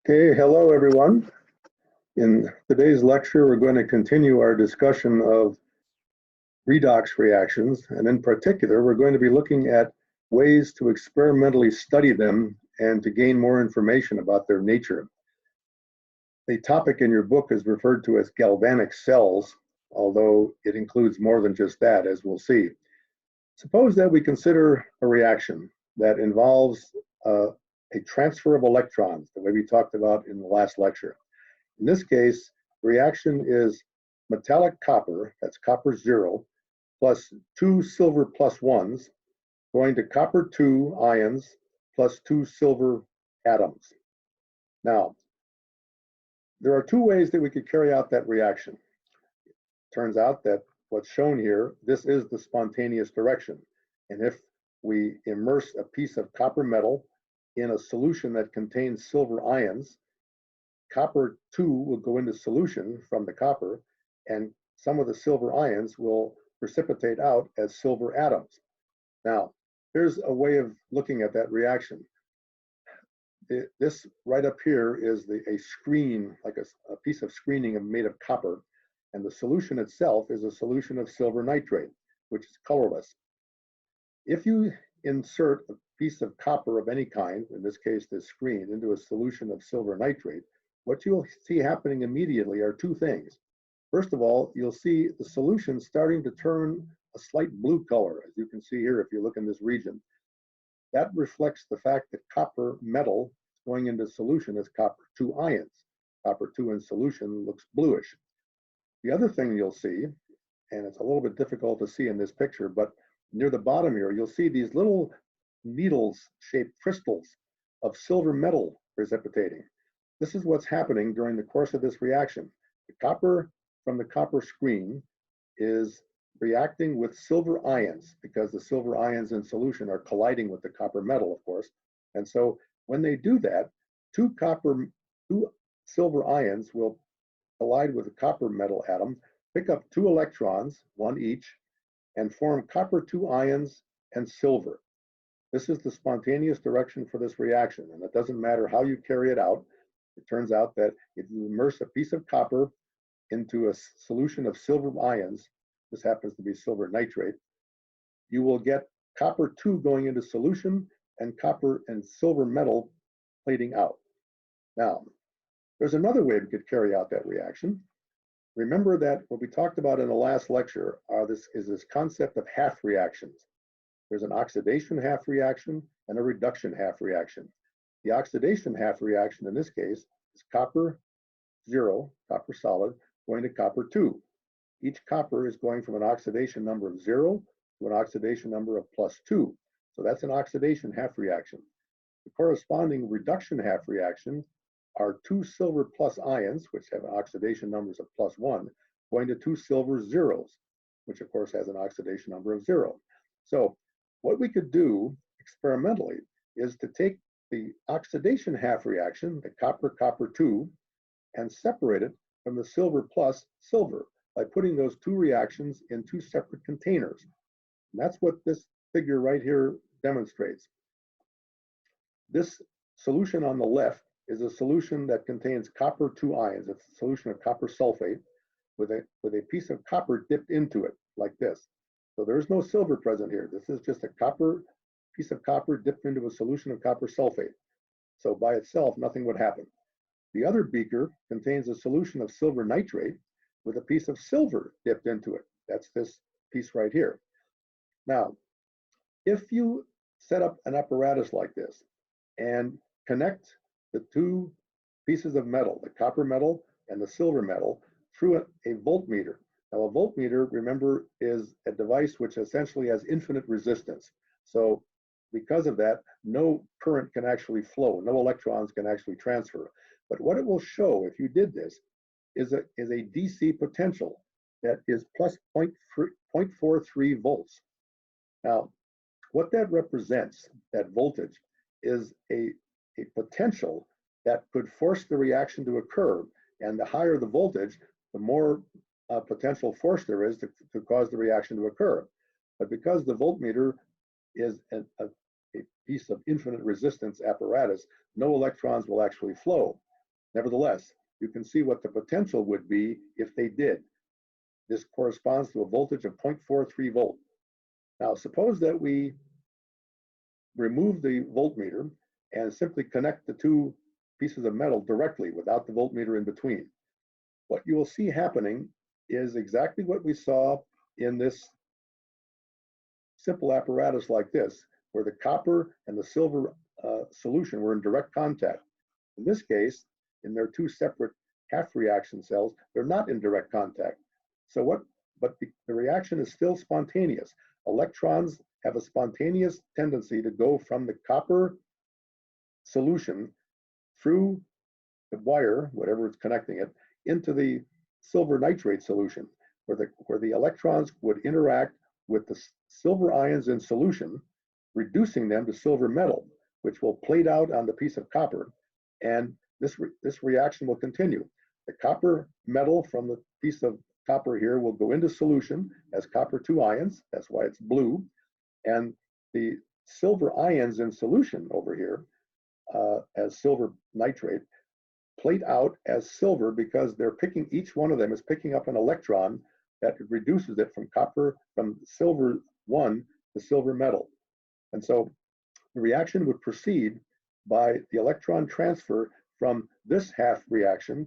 Okay, hello everyone. In today's lecture, we're going to continue our discussion of redox reactions, and in particular, we're going to be looking at ways to experimentally study them and to gain more information about their nature. The topic in your book is referred to as galvanic cells, although it includes more than just that, as we'll see. Suppose that we consider a reaction that involves a transfer of electrons, the way we talked about in the last lecture. In this case, the reaction is metallic copper, that's copper 0, plus 2 silver plus 1s, going to copper 2 ions plus 2 silver atoms. Now, there are two ways that we could carry out that reaction. Turns out that what's shown here, this is the spontaneous direction. And if we immerse a piece of copper metal in a solution that contains silver ions, copper 2 will go into solution from the copper, and some of the silver ions will precipitate out as silver atoms. Now, here's a way of looking at that reaction. This right up here is a screen, like a piece of screening made of copper, and the solution itself is a solution of silver nitrate, which is colorless. If you insert a piece of copper of any kind, in this case this screen, into a solution of silver nitrate, what you'll see happening immediately are two things. First of all, you'll see the solution starting to turn a slight blue color, as you can see here if you look in this region. That reflects the fact that copper metal going into solution is copper 2 ions. Copper 2 in solution looks bluish. The other thing you'll see, and it's a little bit difficult to see in this picture, but near the bottom here, you'll see these little needles-shaped crystals of silver metal precipitating. This is what's happening during the course of this reaction. The copper from the copper screen is reacting with silver ions because the silver ions in solution are colliding with the copper metal, of course. And so when they do that, two silver ions will collide with the copper metal atom, pick up 2 electrons, 1 each, and form copper 2 ions and silver. This is the spontaneous direction for this reaction, and it doesn't matter how you carry it out. It turns out that if you immerse a piece of copper into a solution of silver ions, this happens to be silver nitrate, you will get copper 2 going into solution and copper and silver metal plating out. Now, there's another way we could carry out that reaction. Remember that what we talked about in the last lecture is this concept of half reactions. There's an oxidation half reaction and a reduction half reaction. The oxidation half reaction in this case is copper 0, copper solid, going to copper 2. Each copper is going from an oxidation number of 0 to an oxidation number of +2. So that's an oxidation half reaction. The corresponding reduction half reaction are 2 silver plus ions, which have oxidation numbers of +1, going to 2 silver zeros, which of course has an oxidation number of 0. So what we could do experimentally is to take the oxidation half reaction, the copper 2, and separate it from the silver plus silver by putting those two reactions in 2 separate containers. And that's what this figure right here demonstrates. This solution on the left is a solution that contains copper 2 ions. It's a solution of copper sulfate with a piece of copper dipped into it like this. So there's no silver present here. This is just a piece of copper dipped into a solution of copper sulfate. So by itself, nothing would happen. The other beaker contains a solution of silver nitrate with a piece of silver dipped into it. That's this piece right here. Now, if you set up an apparatus like this and connect the 2 pieces of metal, the copper metal and the silver metal, through a voltmeter. Now, a voltmeter, remember, is a device which essentially has infinite resistance. So because of that, no current can actually flow, no electrons can actually transfer. But what it will show if you did this is a DC potential that is plus 0.43 volts. Now, what that represents, that voltage, is a potential that could force the reaction to occur. And the higher the voltage, the more potential force there is to cause the reaction to occur. But because the voltmeter is a piece of infinite resistance apparatus, no electrons will actually flow. Nevertheless, you can see what the potential would be if they did. This corresponds to a voltage of 0.43 volt. Now, suppose that we remove the voltmeter and simply connect the two pieces of metal directly without the voltmeter in between. What you will see happening is exactly what we saw in this simple apparatus like this, where the copper and the silver solution were in direct contact. In this case, in their two separate half reaction cells, they're not in direct contact. So the reaction is still spontaneous. Electrons have a spontaneous tendency to go from the copper solution through the wire, whatever is connecting it, into the silver nitrate solution, where the electrons would interact with the silver ions in solution, reducing them to silver metal, which will plate out on the piece of copper. And this reaction will continue. The copper metal from the piece of copper here will go into solution as copper 2 ions. That's why it's blue. And the silver ions in solution over here as silver nitrate plate out as silver because each one of them is picking up an electron that reduces it from silver 1 to silver metal. And so the reaction would proceed by the electron transfer from this half reaction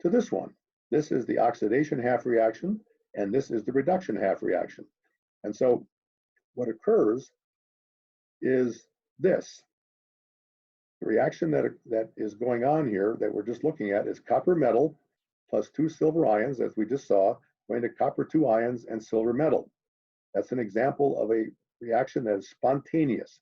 to this one. This is the oxidation half reaction, and this is the reduction half reaction. And so what occurs is this. The reaction that is going on here that we're just looking at is copper metal plus 2 silver ions, as we just saw, going to copper 2 ions and silver metal. That's an example of a reaction that is spontaneous.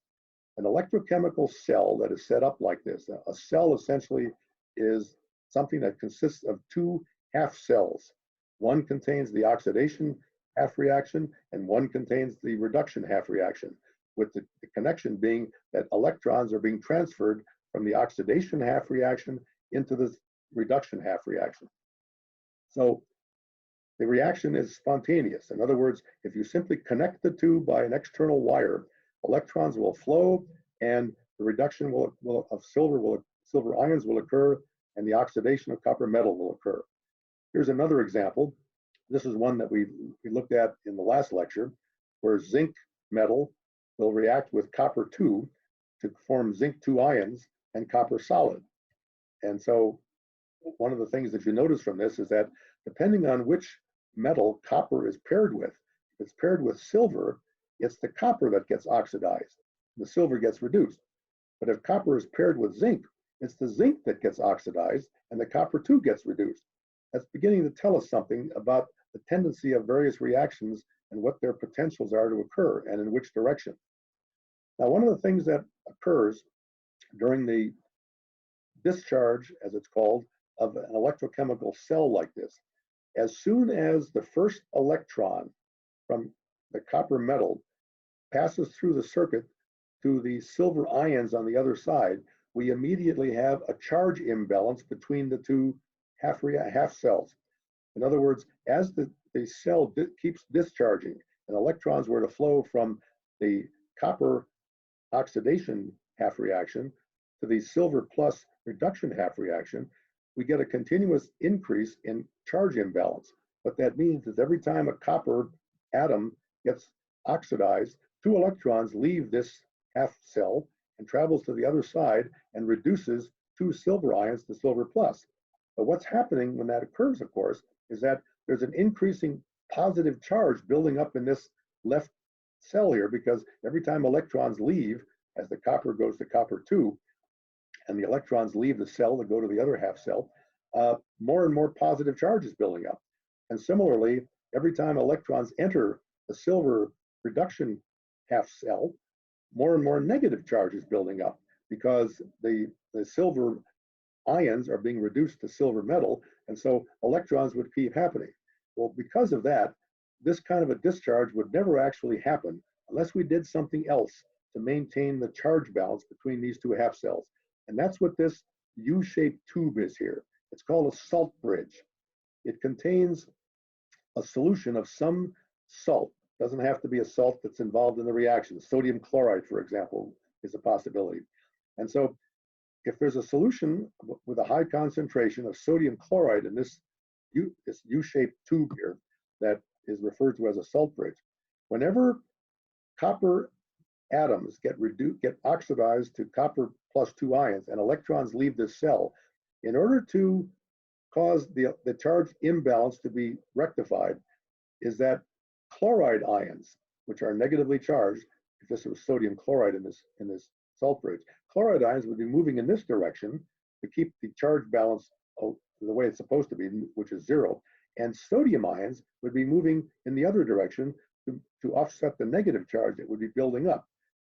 An electrochemical cell that is set up like this, a cell essentially is something that consists of 2 half cells. One contains the oxidation half reaction and one contains the reduction half reaction, with the connection being that electrons are being transferred from the oxidation half reaction into the reduction half reaction. So the reaction is spontaneous. In other words, if you simply connect the two by an external wire, electrons will flow and the reduction of silver ions will occur and the oxidation of copper metal will occur. Here's another example. This is one that we looked at in the last lecture, where zinc metal will react with copper 2 to form zinc 2 ions and copper solid. And so one of the things that you notice from this is that depending on which metal copper is paired with, if it's paired with silver, it's the copper that gets oxidized. The silver gets reduced. But if copper is paired with zinc, it's the zinc that gets oxidized and the copper 2 gets reduced. That's beginning to tell us something about the tendency of various reactions and what their potentials are to occur and in which direction. Now, one of the things that occurs during the discharge, as it's called, of an electrochemical cell like this, as soon as the first electron from the copper metal passes through the circuit to the silver ions on the other side, we immediately have a charge imbalance between the two half cells. In other words, as the cell keeps discharging and electrons were to flow from the copper oxidation half reaction to the silver plus reduction half reaction, we get a continuous increase in charge imbalance. What that means is every time a copper atom gets oxidized, 2 electrons leave this half cell and travels to the other side and reduces 2 silver ions to silver plus. But what's happening when that occurs, of course, is that there's an increasing positive charge building up in this left cell here, because every time electrons leave, as the copper goes to copper 2, and the electrons leave the cell to go to the other half cell, more and more positive charge is building up. And similarly, every time electrons enter the silver reduction half cell, more and more negative charge is building up because the silver ions are being reduced to silver metal, and so electrons would keep happening. Well, because of that, this kind of a discharge would never actually happen unless we did something else to maintain the charge balance between these two half cells. And that's what this U-shaped tube is here. It's called a salt bridge. It contains a solution of some salt. It doesn't have to be a salt that's involved in the reaction. Sodium chloride, for example, is a possibility. And so if there's a solution with a high concentration of sodium chloride in this U-shaped tube here that is referred to as a salt bridge, whenever copper atoms get oxidized to copper plus 2 ions and electrons leave this cell, in order to cause the charge imbalance to be rectified, is that chloride ions, which are negatively charged, if this was sodium chloride in this salt bridge, chloride ions would be moving in this direction to keep the charge balance the way it's supposed to be, which is 0, and sodium ions would be moving in the other direction to offset the negative charge that would be building up.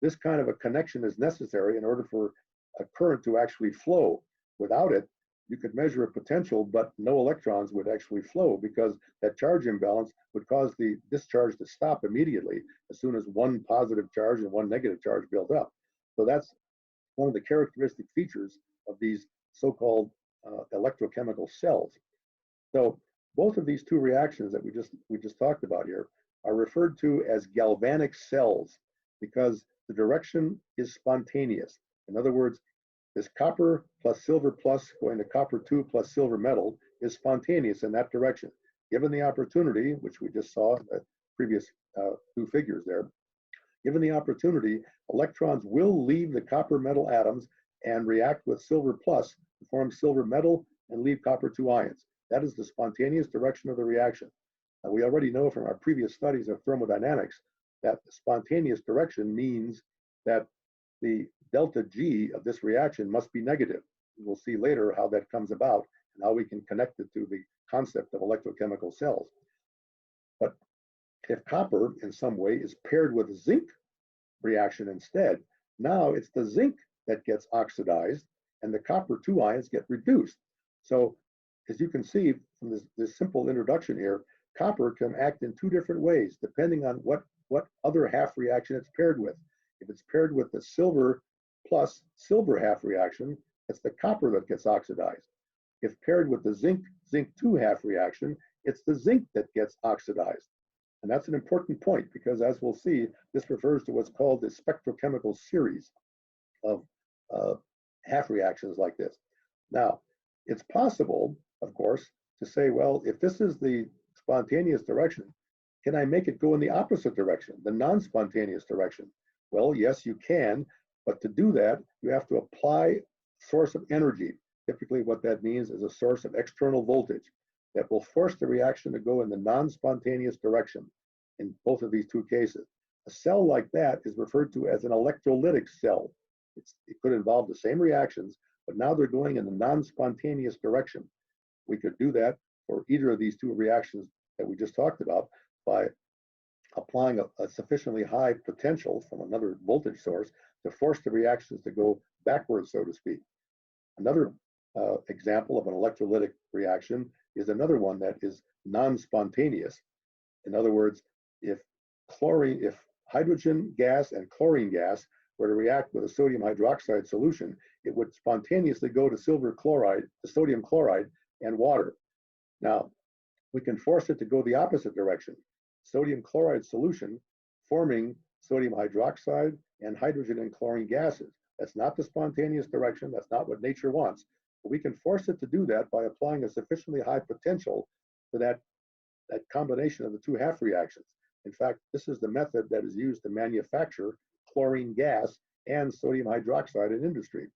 This kind of a connection is necessary in order for a current to actually flow. Without it, you could measure a potential, but no electrons would actually flow, because that charge imbalance would cause the discharge to stop immediately as soon as one positive charge and one negative charge build up. So that's one of the characteristic features of these so-called electrochemical cells. So both of these two reactions that we just talked about here are referred to as galvanic cells because the direction is spontaneous. In other words, this copper plus silver plus going to copper 2 plus silver metal is spontaneous in that direction. Given the opportunity, which we just saw in the previous two figures there, given the opportunity, electrons will leave the copper metal atoms and react with silver plus to form silver metal and leave copper 2 ions. That is the spontaneous direction of the reaction. We already know from our previous studies of thermodynamics that the spontaneous direction means that the delta G of this reaction must be negative. We'll see later how that comes about and how we can connect it to the concept of electrochemical cells. But if copper in some way is paired with a zinc reaction instead, now it's the zinc that gets oxidized and the copper 2 ions get reduced. So as you can see from this simple introduction here, copper can act in two different ways depending on what other half reaction it's paired with. If it's paired with the silver plus silver half reaction, it's the copper that gets oxidized. If paired with the zinc 2 half reaction, it's the zinc that gets oxidized. And that's an important point because, as we'll see, this refers to what's called the spectrochemical series of half reactions like this. Now, it's possible, of course, to say, well, if this is the spontaneous direction, can I make it go in the opposite direction, the non-spontaneous direction? Well, yes, you can, but to do that, you have to apply source of energy. Typically, what that means is a source of external voltage that will force the reaction to go in the non-spontaneous direction in both of these two cases. A cell like that is referred to as an electrolytic cell. It could involve the same reactions, but now they're going in the non-spontaneous direction. We could do that for either of these two reactions that we just talked about by applying a sufficiently high potential from another voltage source to force the reactions to go backwards, so to speak. Another example of an electrolytic reaction is another one that is non-spontaneous. In other words, if hydrogen gas and chlorine gas were to react with a sodium hydroxide solution, it would spontaneously go to sodium chloride and water. Now, we can force it to go the opposite direction. Sodium chloride solution forming sodium hydroxide and hydrogen and chlorine gases. That's not the spontaneous direction. That's not what nature wants. But we can force it to do that by applying a sufficiently high potential to that combination of the two half reactions. In fact, this is the method that is used to manufacture chlorine gas and sodium hydroxide in industry,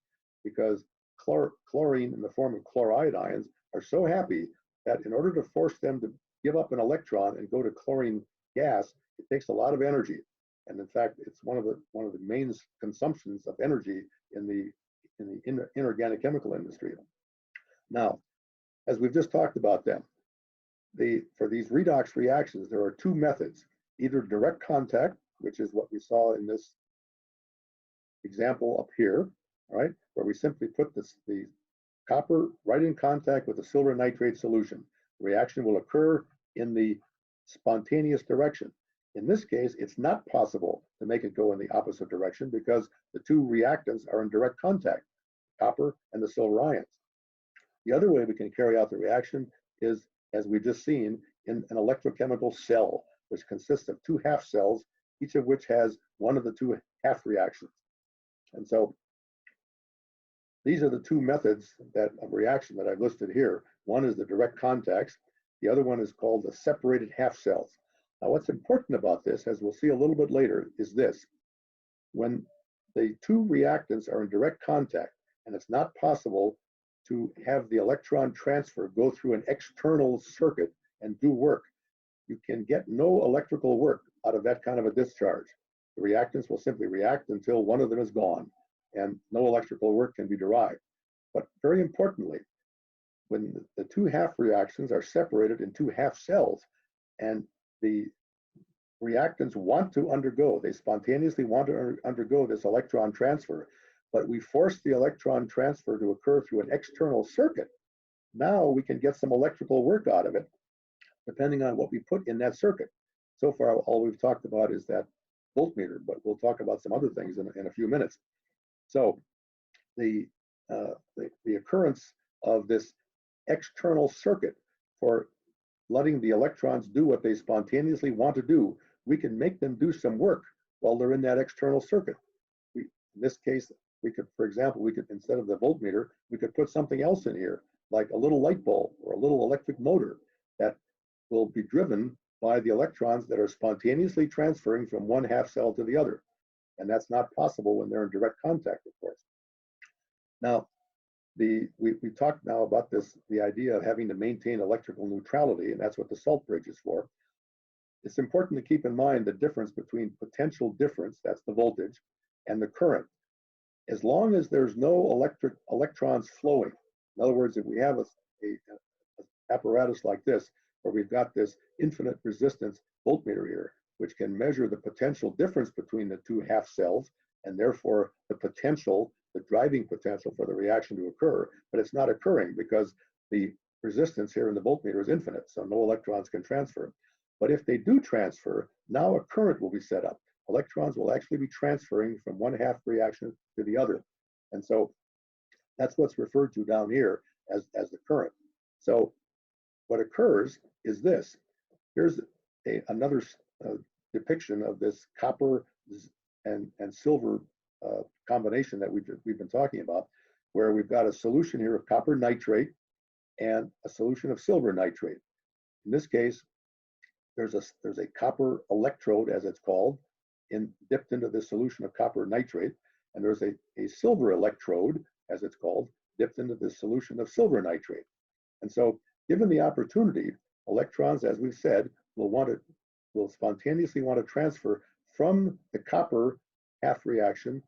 because chlorine in the form of chloride ions are so happy that in order to force them to give up an electron and go to chlorine gas, it takes a lot of energy. And in fact, it's one of the main consumptions of energy in the inorganic chemical industry. Now, as we've just talked about them, for these redox reactions, there are two methods: either direct contact, which is what we saw in this example up here, right, where we simply put the copper right in contact with the silver nitrate solution. The reaction will occur in the spontaneous direction. In this case, it's not possible to make it go in the opposite direction because the two reactants are in direct contact, copper and the silver ions. The other way we can carry out the reaction is, as we've just seen, in an electrochemical cell, which consists of two half cells, each of which has one of the two half reactions. And so these are the two methods of reaction that I've listed here. One is the direct contacts. The other one is called the separated half cells. Now, what's important about this, as we'll see a little bit later, is this. When the two reactants are in direct contact, and it's not possible to have the electron transfer go through an external circuit and do work, you can get no electrical work out of that kind of a discharge. The reactants will simply react until one of them is gone, and no electrical work can be derived. But very importantly, when the two half reactions are separated in two half cells, and the reactants want to undergo, they spontaneously want to undergo this electron transfer, but we force the electron transfer to occur through an external circuit. Now we can get some electrical work out of it, depending on what we put in that circuit. So far, all we've talked about is that voltmeter, but we'll talk about some other things in a few minutes. So the occurrence of this external circuit for letting the electrons do what they spontaneously want to do, we can make them do some work while they're in that external circuit. In this case, we could, for example, instead of the voltmeter, we could put something else in here, like a little light bulb or a little electric motor that will be driven by the electrons that are spontaneously transferring from one half cell to the other. And that's not possible when they're in direct contact, of course. Now, we talked now about the idea of having to maintain electrical neutrality, and that's what the salt bridge is for. It's important to keep in mind the difference between potential difference, that's the voltage, and the current. As long as there's no electrons flowing, in other words, if we have a apparatus like this, where we've got this infinite resistance voltmeter here, which can measure the potential difference between the two half cells, and therefore the driving potential for the reaction to occur, but it's not occurring because the resistance here in the voltmeter is infinite, so no electrons can transfer. But if they do transfer, now a current will be set up. Electrons will actually be transferring from one half reaction to the other. And so that's what's referred to down here as the current. So what occurs is this. Here's another depiction of this copper and silver combination that we've been talking about, where we've got a solution here of copper nitrate and a solution of silver nitrate. In this case, there's a copper electrode, as it's called, dipped into this solution of copper nitrate, and there's a silver electrode, as it's called, dipped into this solution of silver nitrate. And so, given the opportunity, electrons, as we've said, will spontaneously want to transfer from the copper half reaction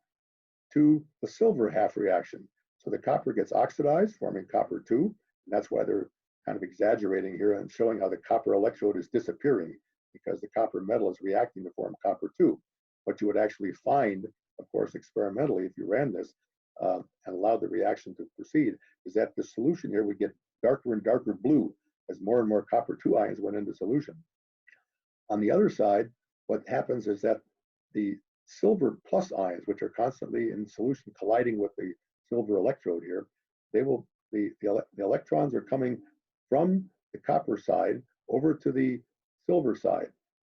to the silver half reaction. So the copper gets oxidized, forming copper 2, and that's why they're kind of exaggerating here and showing how the copper electrode is disappearing, because the copper metal is reacting to form copper 2. What you would actually find, of course, experimentally, if you ran this and allowed the reaction to proceed, is that the solution here would get darker and darker blue as more and more copper 2 ions went into solution. On the other side, what happens is that the silver plus ions, which are constantly in solution colliding with the silver electrode here, the electrons are coming from the copper side over to the silver side.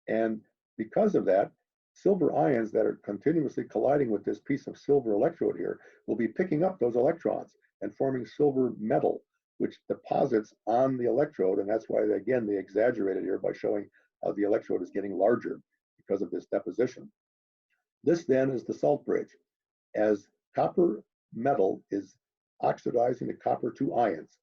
And because of that, silver ions that are continuously colliding with this piece of silver electrode here will be picking up those electrons and forming silver metal, which deposits on the electrode. And that's why, again, they exaggerated here by showing how the electrode is getting larger because of this deposition. This then is the salt bridge. As copper metal is oxidizing to copper 2 ions,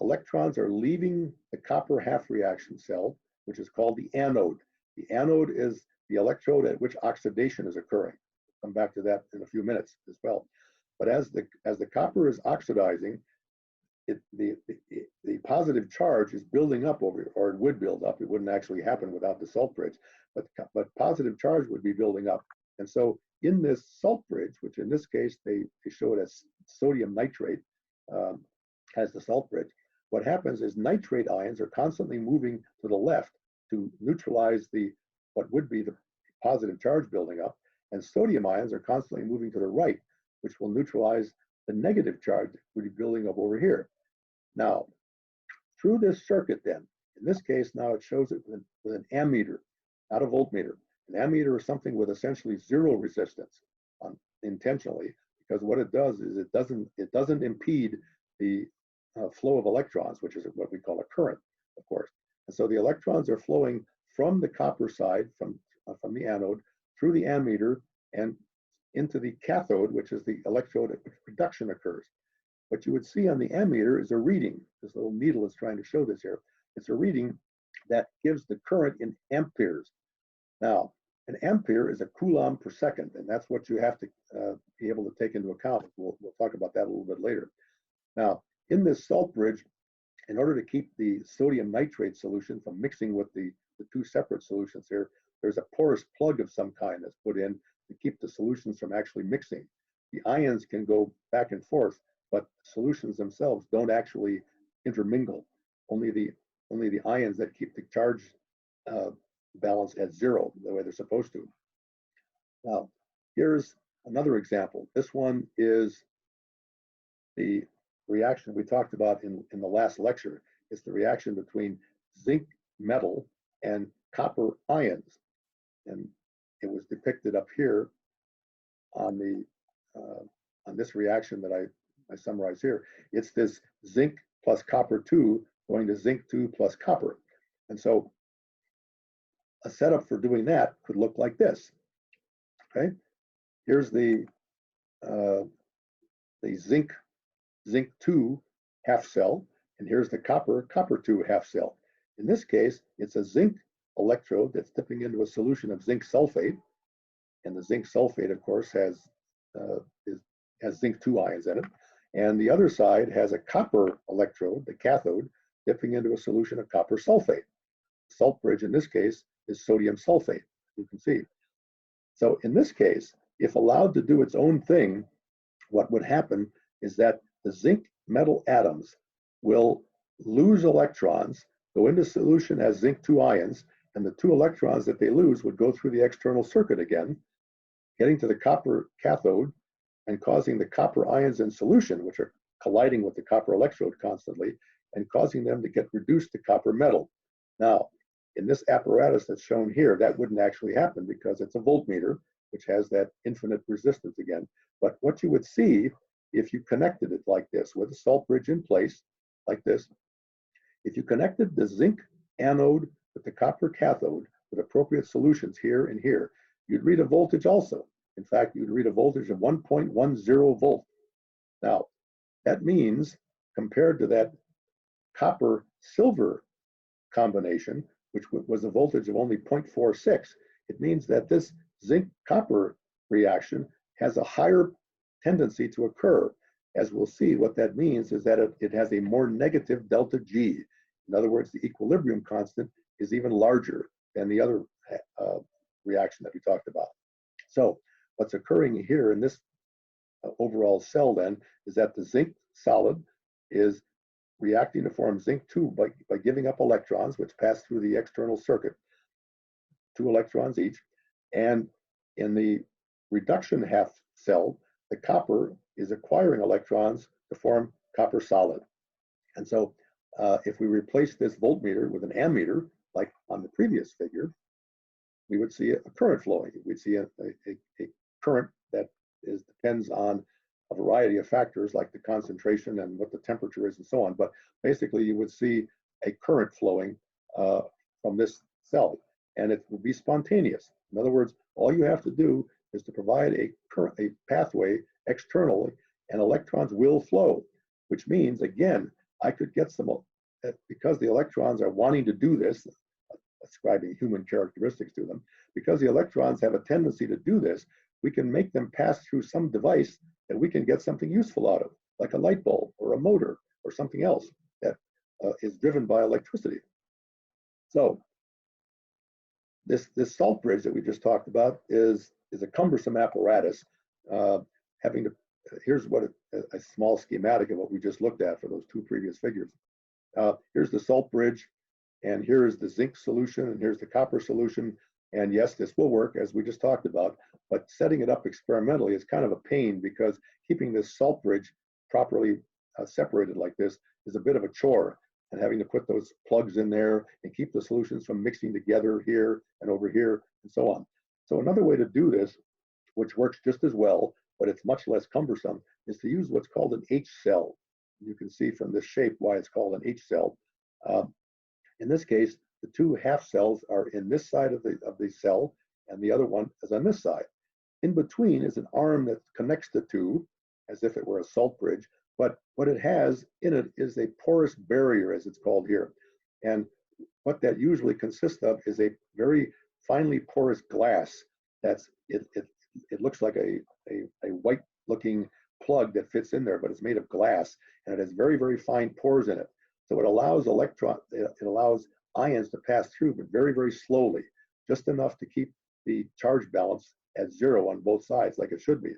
electrons are leaving the copper half reaction cell, which is called the anode. The anode is the electrode at which oxidation is occurring. I'll come back to that in a few minutes as well. But as the copper is oxidizing, the positive charge is building up over, or it would build up. It wouldn't actually happen without the salt bridge, but positive charge would be building up. And so in this salt bridge, which in this case they show it as sodium nitrate as the salt bridge, what happens is nitrate ions are constantly moving to the left to neutralize what would be the positive charge building up, and sodium ions are constantly moving to the right, which will neutralize the negative charge that would be building up over here. Now, through this circuit then, in this case now it shows it with an ammeter, not a voltmeter. An ammeter is something with essentially zero resistance intentionally, because what it does is it doesn't impede the flow of electrons, which is what we call a current, of course. And so the electrons are flowing from the copper side, from the anode, through the ammeter and into the cathode, which is the electrode at which reduction occurs. What you would see on the ammeter is a reading. This little needle is trying to show this here. It's a reading that gives the current in amperes. Now, an ampere is a coulomb per second, and that's what you have to be able to take into account. We'll talk about that a little bit later. Now, in this salt bridge, in order to keep the sodium nitrate solution from mixing with the two separate solutions here, there's a porous plug of some kind that's put in to keep the solutions from actually mixing. The ions can go back and forth, but solutions themselves don't actually intermingle. Only the ions that keep the charge balance at zero, the way they're supposed to. Now, here's another example. This one is the reaction we talked about in the last lecture. It's the reaction between zinc metal and copper ions. And it was depicted up here on this reaction that I summarize here. It's this zinc plus copper 2 going to zinc 2 plus copper. And so a setup for doing that could look like this. Okay, here's the zinc 2 half cell, and here's the copper 2 half cell. In this case, it's a zinc electrode that's dipping into a solution of zinc sulfate, and the zinc sulfate, of course, has zinc 2 ions in it, and the other side has a copper electrode, the cathode, dipping into a solution of copper sulfate. The salt bridge in this case is sodium sulfate, you can see. So in this case, if allowed to do its own thing, what would happen is that the zinc metal atoms will lose electrons, go into solution as zinc 2 ions, and the 2 electrons that they lose would go through the external circuit again, getting to the copper cathode and causing the copper ions in solution, which are colliding with the copper electrode constantly, and causing them to get reduced to copper metal. Now, in this apparatus that's shown here, that wouldn't actually happen because it's a voltmeter, which has that infinite resistance again. But what you would see if you connected it like this, with a salt bridge in place, like this, if you connected the zinc anode with the copper cathode with appropriate solutions here and here, you'd read a voltage also. In fact, you'd read a voltage of 1.10 volt. Now, that means, compared to that copper-silver combination, which was a voltage of only 0.46, it means that this zinc-copper reaction has a higher tendency to occur. As we'll see, what that means is that it has a more negative delta G. In other words, the equilibrium constant is even larger than the other reaction that we talked about. So what's occurring here in this overall cell then is that the zinc solid is reacting to form zinc 2 by giving up electrons, which pass through the external circuit, 2 electrons each. And in the reduction half cell, the copper is acquiring electrons to form copper solid. And so if we replace this voltmeter with an ammeter, like on the previous figure, we would see a current flowing. We'd see a current that depends on a variety of factors like the concentration and what the temperature is and so on. But basically, you would see a current flowing from this cell, and it would be spontaneous. In other words, all you have to do is to provide a pathway externally, and electrons will flow, which means, again, I could get some, because the electrons are wanting to do this, ascribing human characteristics to them, because the electrons have a tendency to do this, we can make them pass through some device that we can get something useful out of, like a light bulb or a motor or something else that is driven by electricity. So this salt bridge that we just talked about is a cumbersome apparatus. Here's what a small schematic of what we just looked at for those 2 previous figures. Here's the salt bridge, and here is the zinc solution, and here's the copper solution. And yes, this will work, as we just talked about, but setting it up experimentally is kind of a pain because keeping this salt bridge properly separated like this is a bit of a chore, and having to put those plugs in there and keep the solutions from mixing together here and over here and so on. So another way to do this, which works just as well, but it's much less cumbersome, is to use what's called an H cell. You can see from this shape why it's called an H cell. In this case, the two half cells are in this side of the cell, and the other one is on this side. In between is an arm that connects the two, as if it were a salt bridge, but what it has in it is a porous barrier, as it's called here. And what that usually consists of is a very finely porous glass. It looks like a white looking plug that fits in there, but it's made of glass, and it has very, very fine pores in it. So it allows it allows ions to pass through, but very, very slowly, just enough to keep the charge balance at zero on both sides, like it should be.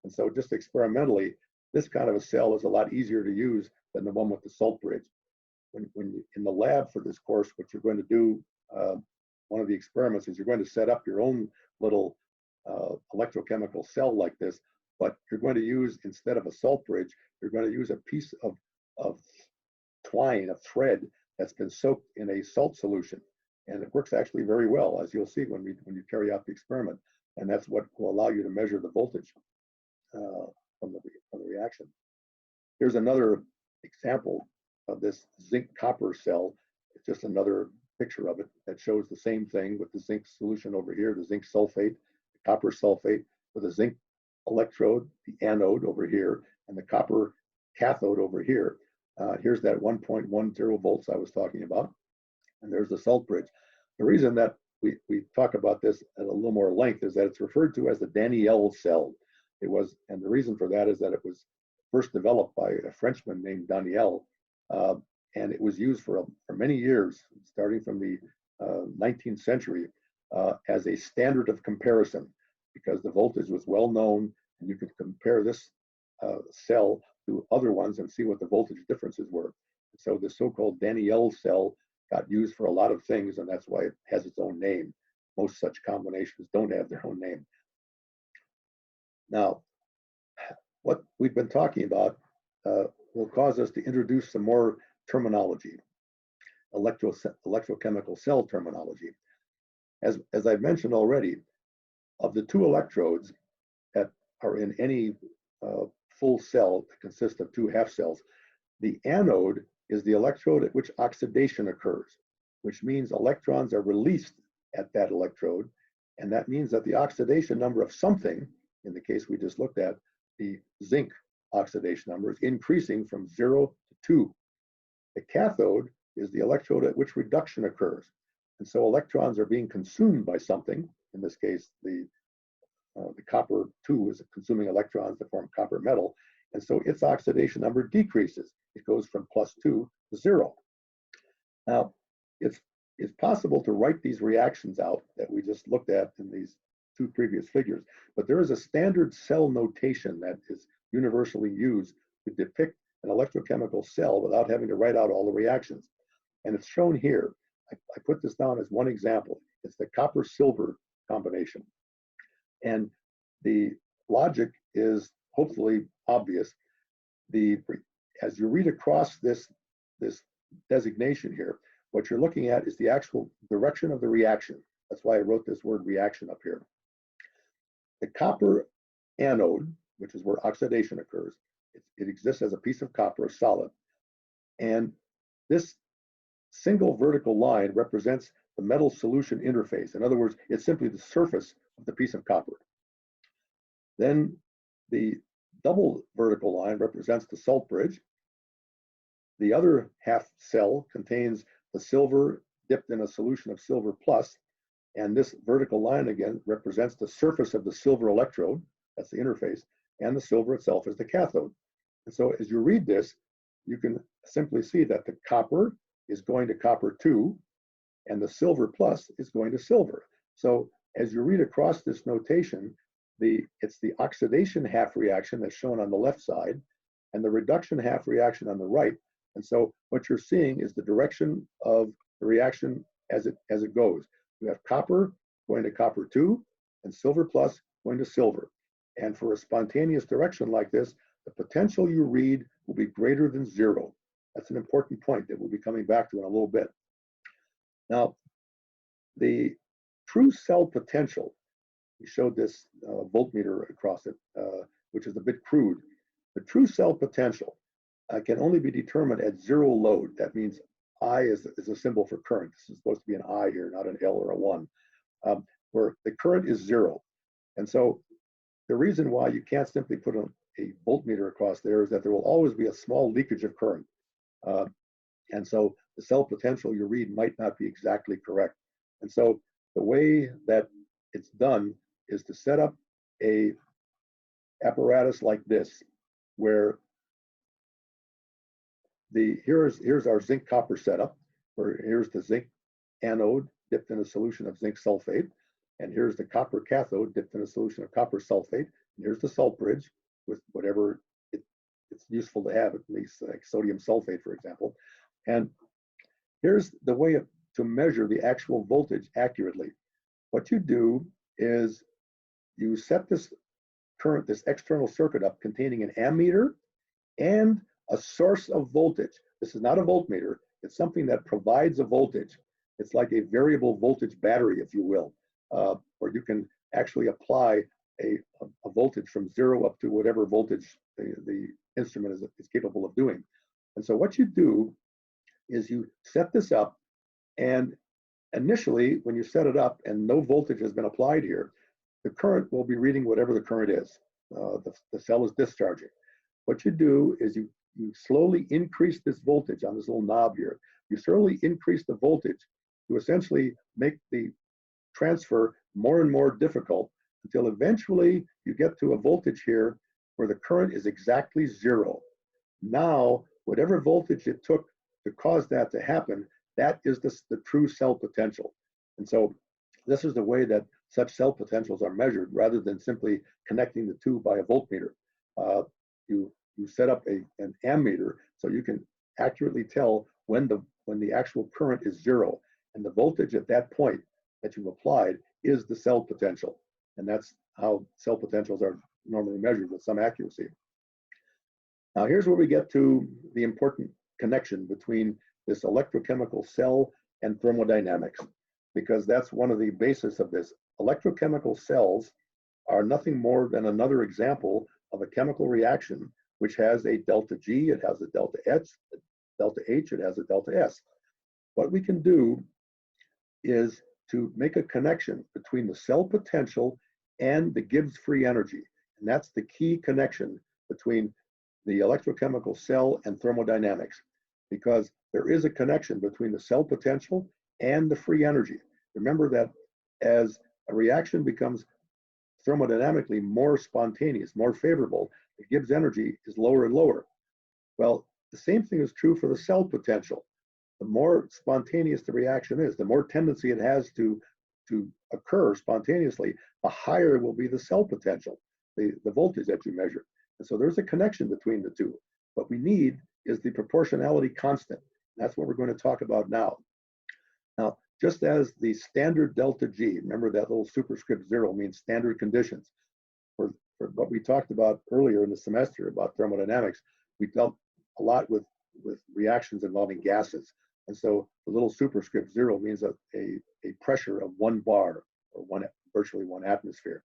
And so just experimentally, this kind of a cell is a lot easier to use than the one with the salt bridge. When you, in the lab for this course, what you're going to do, one of the experiments is you're going to set up your own little electrochemical cell like this, but you're going to use, instead of a salt bridge, you're going to use a piece of twine, a thread that's been soaked in a salt solution. And it works actually very well, as you'll see when you carry out the experiment. And that's what will allow you to measure the voltage from the reaction. Here's another example of this zinc copper cell. It's just another picture of it that shows the same thing with the zinc solution over here, the zinc sulfate, the copper sulfate with a zinc electrode, the anode over here, and the copper cathode over here. Here's that 1.10 volts I was talking about, and there's the salt bridge. The reason that we talk about this at a little more length is that it's referred to as the Daniel cell. It was, and the reason for that is that it was first developed by a Frenchman named Daniel, and it was used for many years, starting from the 19th century, as a standard of comparison, because the voltage was well known, and you could compare this cell to other ones and see what the voltage differences were. So the so-called Daniel cell got used for a lot of things, and that's why it has its own name. Most such combinations don't have their own name. Now, what we've been talking about will cause us to introduce some more terminology, electrochemical cell terminology. As I've mentioned already, of the two electrodes that are in any full cell that consists of two half cells, the anode is the electrode at which oxidation occurs, which means electrons are released at that electrode, and that means that the oxidation number of something, in the case we just looked at, the zinc oxidation number, is increasing from 0 to 2. The cathode is the electrode at which reduction occurs, and so electrons are being consumed by something. In this case, the copper 2 is consuming electrons to form copper metal, and so its oxidation number decreases. It goes from +2 to 0. Now, it's possible to write these reactions out that we just looked at in these two previous figures, but there is a standard cell notation that is universally used to depict an electrochemical cell without having to write out all the reactions. And it's shown here. I put this down as one example. It's the copper-silver combination. And the logic is hopefully obvious. As you read across this designation here, what you're looking at is the actual direction of the reaction. That's why I wrote this word reaction up here. The copper anode, which is where oxidation occurs, it exists as a piece of copper, a solid. And this single vertical line represents the metal solution interface. In other words, it's simply the surface of the piece of copper. Then the double vertical line represents the salt bridge. The other half cell contains the silver dipped in a solution of silver plus, and this vertical line again represents the surface of the silver electrode, that's the interface, and the silver itself is the cathode. And so as you read this, you can simply see that the copper is going to copper 2, and the silver plus is going to silver. So as you read across this notation, it's the oxidation half reaction that's shown on the left side, and the reduction half reaction on the right. And so what you're seeing is the direction of the reaction as it goes. You have copper going to copper 2, and silver plus going to silver. And for a spontaneous direction like this, the potential you read will be greater than 0. That's an important point that we'll be coming back to in a little bit. Now, the true cell potential, we showed this voltmeter across it, which is a bit crude. The true cell potential can only be determined at zero load. That means I is a symbol for current. This is supposed to be an I here, not an L or a 1, where the current is 0. And so the reason why you can't simply put a voltmeter across there is that there will always be a small leakage of current. And so the cell potential you read might not be exactly correct. And so the way that it's done is to set up a apparatus like this, where here's our zinc copper setup, where here's the zinc anode dipped in a solution of zinc sulfate, and here's the copper cathode dipped in a solution of copper sulfate, and here's the salt bridge with whatever it's useful to have, at least like sodium sulfate, for example. And here's the way to measure the actual voltage accurately. What you do is you set this current, this external circuit up containing an ammeter and a source of voltage. This is not a voltmeter. It's something that provides a voltage. It's like a variable voltage battery, if you will, where you can actually apply a voltage from 0 up to whatever voltage the instrument is capable of doing. And so what you do is you set this up, and initially, when you set it up and no voltage has been applied here, the current will be reading whatever the current is. The cell is discharging. What you do is you slowly increase this voltage on this little knob here. You slowly increase the voltage to essentially make the transfer more and more difficult until eventually you get to a voltage here where the current is exactly 0. Now, whatever voltage it took to cause that to happen, that is the true cell potential. And so this is the way that such cell potentials are measured, rather than simply connecting the two by a voltmeter. You set up an ammeter so you can accurately tell when the actual current is 0, and the voltage at that point that you've applied is the cell potential. And that's how cell potentials are normally measured with some accuracy. Now here's where we get to the important connection between this electrochemical cell and thermodynamics, because that's one of the bases of this. Electrochemical cells are nothing more than another example of a chemical reaction which has a delta G, it has a delta H, it has a delta S. What we can do is to make a connection between the cell potential and the Gibbs free energy. And that's the key connection between the electrochemical cell and thermodynamics, because there is a connection between the cell potential and the free energy. Remember that as a reaction becomes thermodynamically more spontaneous, more favorable, the Gibbs energy is lower and lower. Well, the same thing is true for the cell potential. The more spontaneous the reaction is, the more tendency it has to occur spontaneously, the higher will be the cell potential, the voltage that you measure. And so there's a connection between the two. What we need is the proportionality constant. That's what we're going to talk about now. Now, just as the standard delta G, remember that little superscript 0 means standard conditions. For what we talked about earlier in the semester about thermodynamics, we dealt a lot with reactions involving gases. And so the little superscript 0 means a pressure of 1 bar, or virtually 1 atmosphere.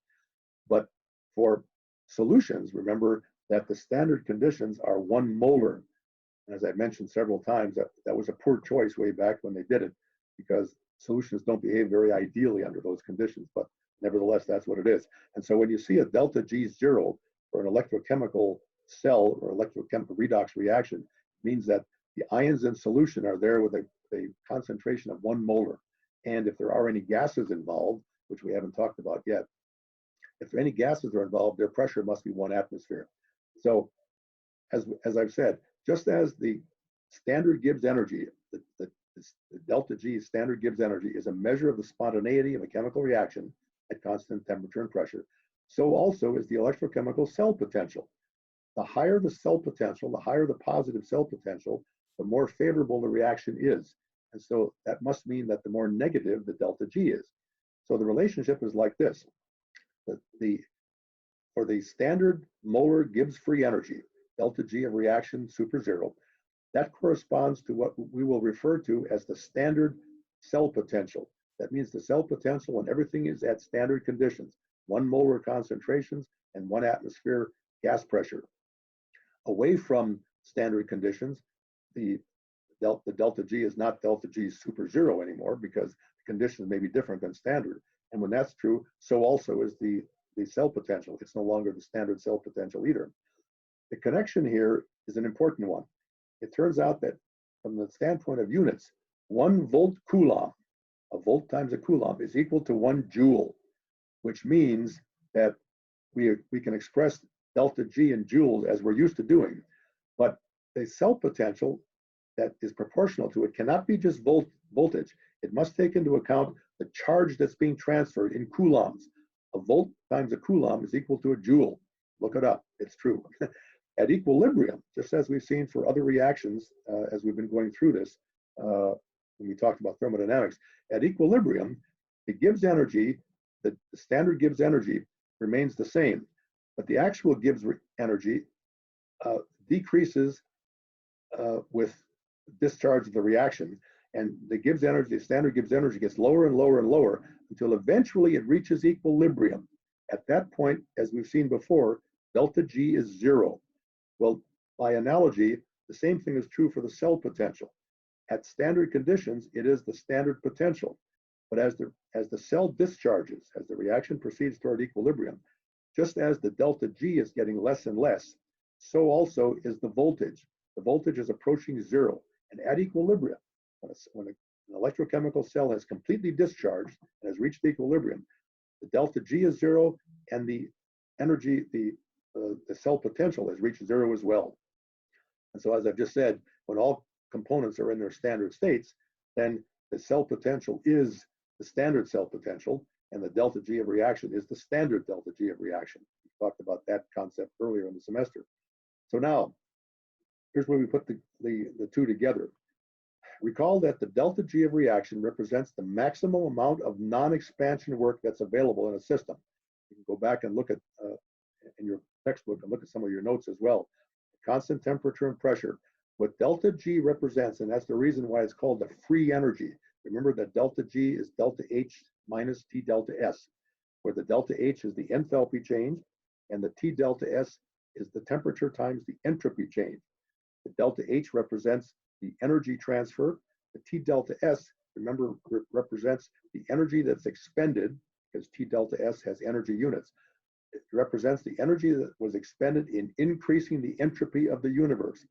But for solutions, remember that the standard conditions are 1 molar. And as I mentioned several times, that was a poor choice way back when they did it, because solutions don't behave very ideally under those conditions, but nevertheless, that's what it is. And so when you see a delta G0 for an electrochemical cell or electrochemical redox reaction, it means that the ions in solution are there with a concentration of 1 molar. And if there are any gases involved, which we haven't talked about yet, if any gases are involved, their pressure must be 1 atmosphere. So as I've said, just as the standard Gibbs energy, the delta G standard Gibbs energy is a measure of the spontaneity of a chemical reaction at constant temperature and pressure, so also is the electrochemical cell potential. The higher the cell potential, the higher the positive cell potential, the more favorable the reaction is. And so that must mean that the more negative the delta G is. So the relationship is like this. For the standard molar Gibbs free energy, delta G of reaction super 0, that corresponds to what we will refer to as the standard cell potential. That means the cell potential when everything is at standard conditions, 1 molar concentrations and 1 atmosphere gas pressure. Away from standard conditions, the delta G is not delta G super zero anymore because the conditions may be different than standard. And when that's true, so also is the cell potential. It's no longer the standard cell potential either. The connection here is an important one. It turns out that from the standpoint of units, 1 volt coulomb, a volt times a coulomb, is equal to 1 joule, which means that we can express delta G in joules as we're used to doing. But the cell potential that is proportional to it cannot be just voltage. It must take into account the charge that's being transferred in coulombs. A volt times a coulomb is equal to a joule. Look it up, it's true. At equilibrium, just as we've seen for other reactions, as we've been going through this, when we talked about thermodynamics, at equilibrium, the Gibbs energy, the standard Gibbs energy remains the same, but the actual Gibbs energy decreases with discharge of the reaction, and the Gibbs energy, the standard Gibbs energy, gets lower and lower and lower until eventually it reaches equilibrium. At that point, as we've seen before, delta G is 0. Well, by analogy, the same thing is true for the cell potential. At standard conditions, it is the standard potential. But as the cell discharges, as the reaction proceeds toward equilibrium, just as the delta G is getting less and less, so also is the voltage. The voltage is approaching 0. And at equilibrium, when an electrochemical cell has completely discharged and has reached equilibrium, the delta G is 0, and the energy, the cell potential has reached 0 as well. And so, as I've just said, when all components are in their standard states, then the cell potential is the standard cell potential, and the delta G of reaction is the standard delta G of reaction. We talked about that concept earlier in the semester. So now, here's where we put the two together. Recall that the delta G of reaction represents the maximum amount of non-expansion work that's available in a system. You can go back and look at in your textbook and look at some of your notes as well. Constant temperature and pressure. What delta G represents, and that's the reason why it's called the free energy. Remember that delta G is delta H minus T delta S, where the delta H is the enthalpy change, and the T delta S is the temperature times the entropy change. The delta H represents the energy transfer. The T delta S, remember, represents the energy that's expended, because T delta S has energy units. It represents the energy that was expended in increasing the entropy of the universe.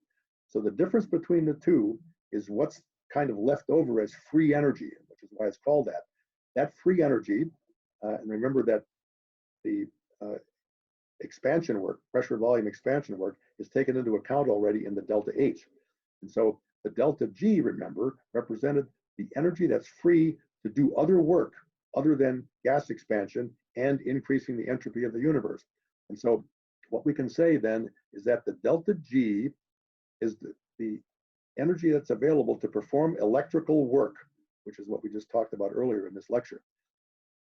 So the difference between the two is what's kind of left over as free energy, which is why it's called that. That free energy, and remember that the expansion work, pressure volume expansion work, is taken into account already in the delta H. And so the delta G, remember, represented the energy that's free to do other work other than gas expansion and increasing the entropy of the universe. And so what we can say then is that the delta G is the energy that's available to perform electrical work, which is what we just talked about earlier in this lecture.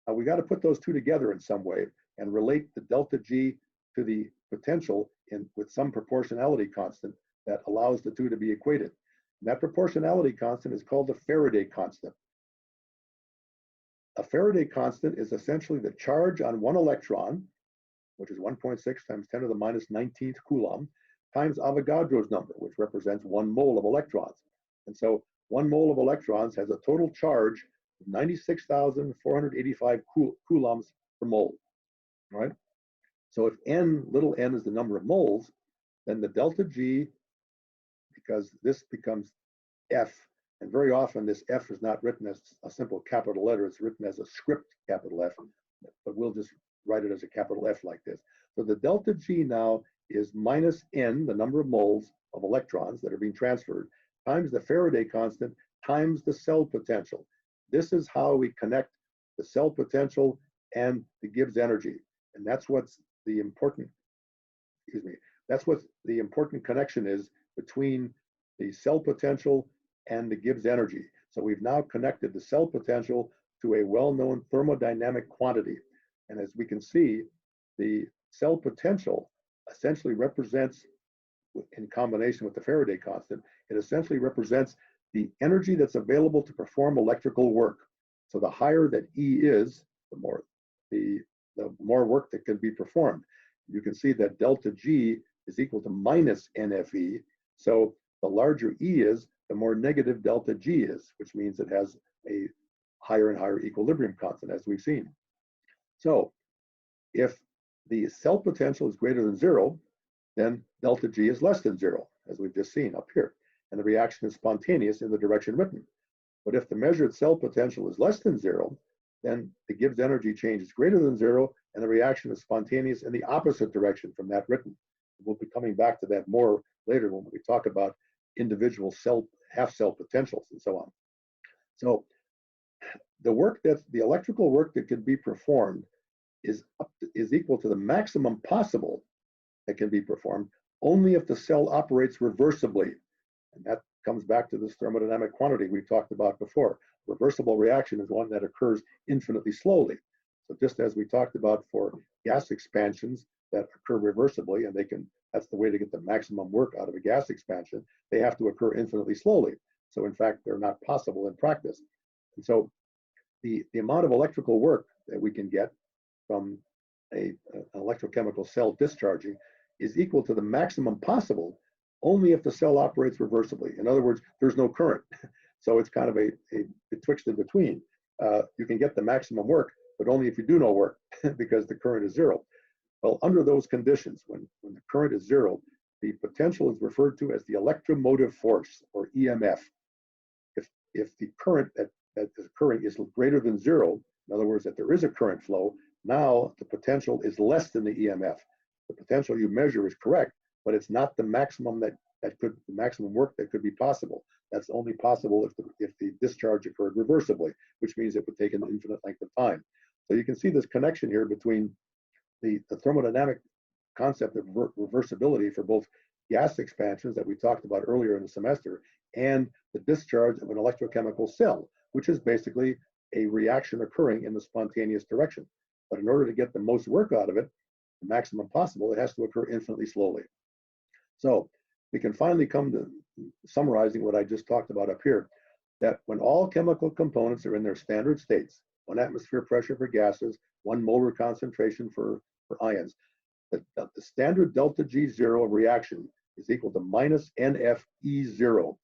Now we got to put those two together in some way and relate the delta G to the potential with some proportionality constant that allows the two to be equated. And that proportionality constant is called the Faraday constant. A Faraday constant is essentially the charge on one electron, which is 1.6 times 10 to the minus 19th coulomb, times Avogadro's number, which represents 1 mole of electrons. And so 1 mole of electrons has a total charge of 96,485 coulombs per mole, right? So if n, little n, is the number of moles, then the delta G, because this becomes F, and very often this F is not written as a simple capital letter, it's written as a script capital F, but we'll just write it as a capital F like this. So the delta G now is minus n, the number of moles of electrons that are being transferred, times the Faraday constant, times the cell potential. This is how we connect the cell potential and the Gibbs energy. And that's what's the important, that's what the important connection is between the cell potential and the Gibbs energy. So we've now connected the cell potential to a well-known thermodynamic quantity. And as we can see, the cell potential essentially represents, in combination with the Faraday constant, it essentially represents the energy that's available to perform electrical work. So the higher that E is, the more work that can be performed. you can see that delta G is equal to minus NFE. So the larger E is, the more negative delta G is, which means it has a higher and higher equilibrium constant, as we've seen. So if the cell potential is greater than 0, then delta G is less than 0, as we've just seen up here. And the reaction is spontaneous in the direction written. But if the measured cell potential is less than 0, then the Gibbs energy change is greater than 0, and the reaction is spontaneous in the opposite direction from that written. We'll be coming back to that more later when we talk about individual cell, half cell potentials and so on. So the electrical work that can be performed is equal to the maximum possible that can be performed only if the cell operates reversibly. And that comes back to this thermodynamic quantity we talked about before. Reversible reaction is one that occurs infinitely slowly. So just as we talked about for gas expansions that occur reversibly, and that's the way to get the maximum work out of a gas expansion, they have to occur infinitely slowly. So in fact, they're not possible in practice. And so the amount of electrical work that we can get from an electrochemical cell discharging is equal to the maximum possible only if the cell operates reversibly. In other words, there's no current. So it's kind of a betwixt and between. You can get the maximum work, but only if you do no work because the current is 0. Well, under those conditions, when the current is 0, the potential is referred to as the electromotive force, or EMF. If the current that is occurring is greater than 0, in other words, that there is a current flow, now the potential is less than the EMF. The potential you measure is correct, but it's not the maximum the maximum work that could be possible. That's only possible if the discharge occurred reversibly, which means it would take an infinite length of time. So you can see this connection here between the thermodynamic concept of reversibility for both gas expansions that we talked about earlier in the semester and the discharge of an electrochemical cell, which is basically a reaction occurring in the spontaneous direction. But in order to get the most work out of it, the maximum possible, it has to occur infinitely slowly. So we can finally come to summarizing what I just talked about up here, that when all chemical components are in their standard states, 1 atmosphere pressure for gases, 1 molar concentration for ions, the standard delta G0 reaction is equal to minus NFE0,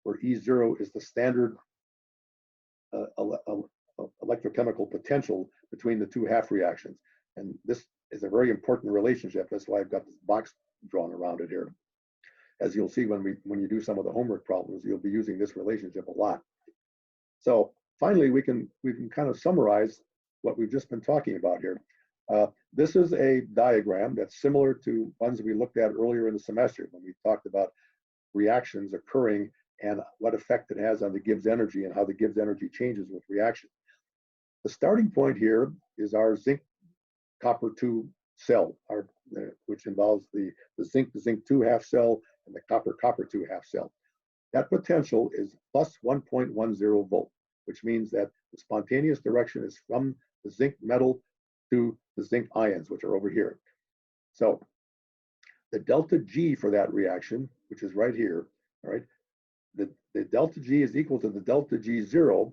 where E0 is the standard electrochemical potential between the two half reactions. And this is a very important relationship. That's why I've got this box drawn around it here. As you'll see when you do some of the homework problems, you'll be using this relationship a lot. So finally, we can kind of summarize what we've just been talking about here. This is a diagram that's similar to ones we looked at earlier in the semester when we talked about reactions occurring and what effect it has on the Gibbs energy and how the Gibbs energy changes with reaction. The starting point here is our zinc copper 2 cell, which involves the zinc 2 half cell and the copper 2 half cell. That potential is plus 1.10 volt, which means that the spontaneous direction is from the zinc metal to the zinc ions, which are over here. So the delta G for that reaction, which is right here, all right, the delta G is equal to the delta G0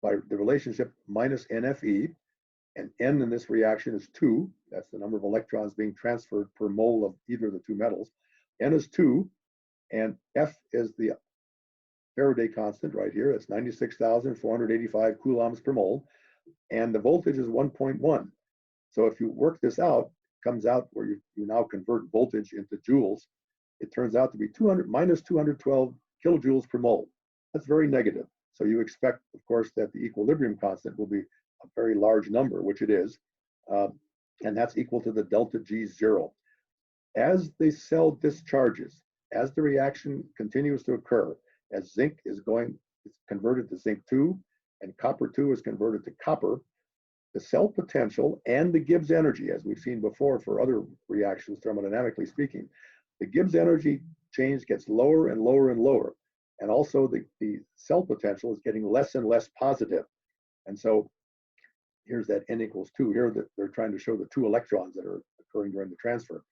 by the relationship minus NFE, and N in this reaction is 2. That's the number of electrons being transferred per mole of either of the two metals. N is 2, and F is the Faraday constant right here. It's 96,485 coulombs per mole, and the voltage is 1.1. So if you work this out, it comes out where you now convert voltage into joules. It turns out to be minus 212 kilojoules per mole. That's very negative. So you expect, of course, that the equilibrium constant will be a very large number, which it is, and that's equal to the delta G0. As the cell discharges, as the reaction continues to occur, as zinc is converted to zinc 2 and copper 2 is converted to copper, the cell potential and the Gibbs energy, as we've seen before for other reactions thermodynamically speaking, the Gibbs energy change gets lower and lower and lower. And also the cell potential is getting less and less positive. And so here's that N equals 2. Here they're trying to show the 2 electrons that are occurring during the transfer.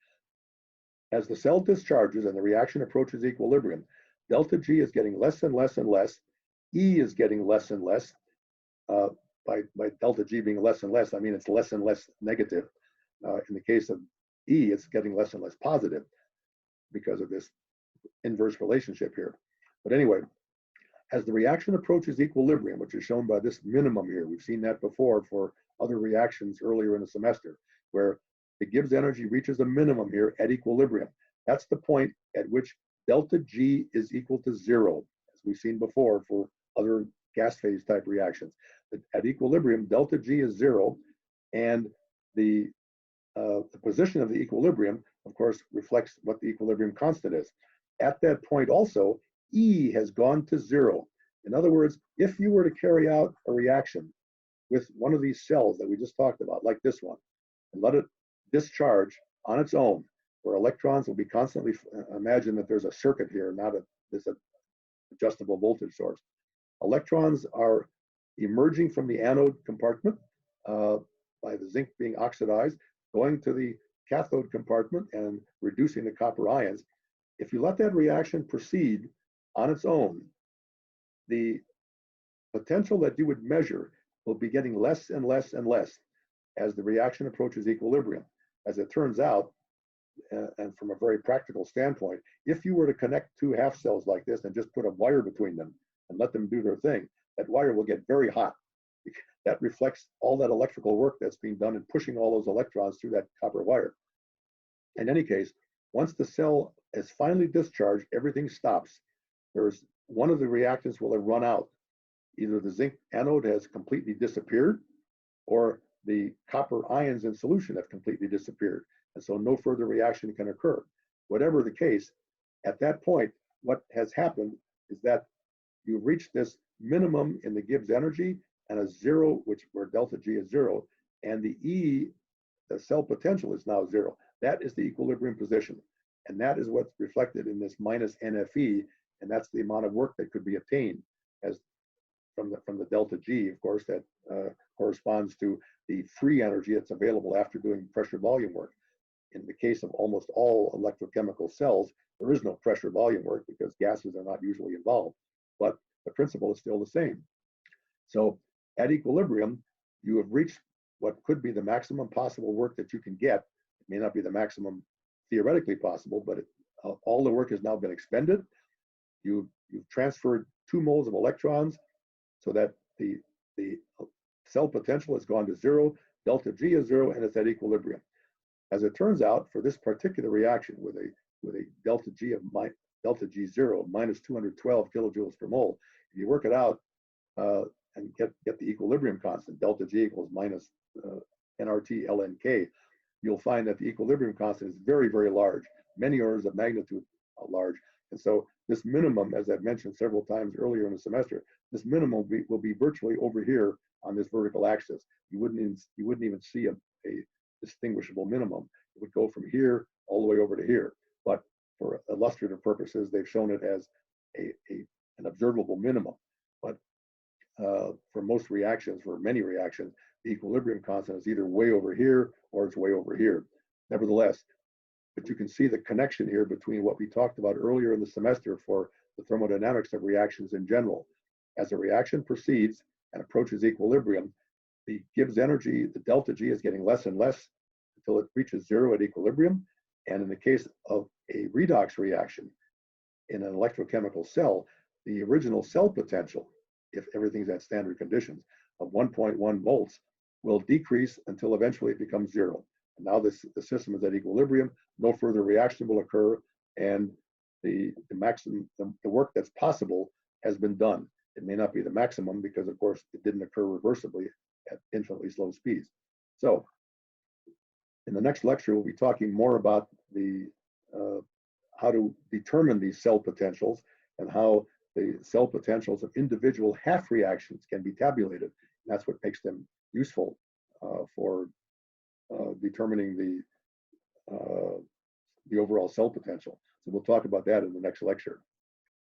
As the cell discharges and the reaction approaches equilibrium, delta G is getting less and less and less. E is getting less and less. By delta G being less and less, I mean it's less and less negative. In the case of E, it's getting less and less positive because of this inverse relationship here. But anyway, as the reaction approaches equilibrium, which is shown by this minimum here, we've seen that before for other reactions earlier in the semester, where the Gibbs energy reaches a minimum here at equilibrium. That's the point at which delta G is equal to 0, as we've seen before for other gas phase type reactions. At equilibrium, delta G is 0, and the position of the equilibrium, of course, reflects what the equilibrium constant is. At that point also, E has gone to 0. In other words, if you were to carry out a reaction with one of these cells that we just talked about, like this one, and let it discharge on its own, where electrons will be constantly, imagine that there's a circuit here, not this adjustable voltage source. Electrons are emerging from the anode compartment by the zinc being oxidized, going to the cathode compartment and reducing the copper ions. If you let that reaction proceed on its own, the potential that you would measure will be getting less and less and less as the reaction approaches equilibrium. As it turns out, and from a very practical standpoint, if you were to connect two half cells like this and just put a wire between them and let them do their thing, that wire will get very hot. That reflects all that electrical work that's being done in pushing all those electrons through that copper wire. In any case, once the cell is finally discharged, everything stops. There's one of the reactants will have run out. Either the zinc anode has completely disappeared, or the copper ions in solution have completely disappeared. And so no further reaction can occur. Whatever the case, at that point, what has happened is that you've reached this minimum in the Gibbs energy and a 0, where delta G is 0, and the E, the cell potential, is now 0. That is the equilibrium position. And that is what's reflected in this minus NFE, and that's the amount of work that could be obtained as from the delta G, of course, that corresponds to the free energy that's available after doing pressure volume work. In the case of almost all electrochemical cells, there is no pressure volume work because gases are not usually involved, but the principle is still the same. So at equilibrium, you have reached what could be the maximum possible work that you can get. It may not be the maximum theoretically possible, but all the work has now been expended. You've transferred 2 moles of electrons so that the cell potential has gone to 0, delta G is 0, and it's at equilibrium. As it turns out, for this particular reaction with a delta G 0 minus 212 kilojoules per mole, if you work it out and get the equilibrium constant, delta G equals minus nRT ln K, you'll find that the equilibrium constant is very, very large, many orders of magnitude large. And so this minimum, as I've mentioned several times earlier in the semester, this minimum will be virtually over here on this vertical axis. You wouldn't even see a distinguishable minimum. It would go from here all the way over to here. But for illustrative purposes, they've shown it as an observable minimum. But for most reactions, for many reactions, the equilibrium constant is either way over here or it's way over here. Nevertheless, but you can see the connection here between what we talked about earlier in the semester for the thermodynamics of reactions in general. As a reaction proceeds and approaches equilibrium, the Gibbs energy, the delta G, is getting less and less until it reaches 0 at equilibrium. And in the case of a redox reaction in an electrochemical cell, the original cell potential, if everything's at standard conditions, of 1.1 volts will decrease until eventually it becomes 0. And now the system is at equilibrium, no further reaction will occur, and the work that's possible has been done. It may not be the maximum because, of course, it didn't occur reversibly at infinitely slow speeds. So in the next lecture, we'll be talking more about how to determine these cell potentials and how the cell potentials of individual half reactions can be tabulated. And that's what makes them useful for determining the overall cell potential. So we'll talk about that in the next lecture.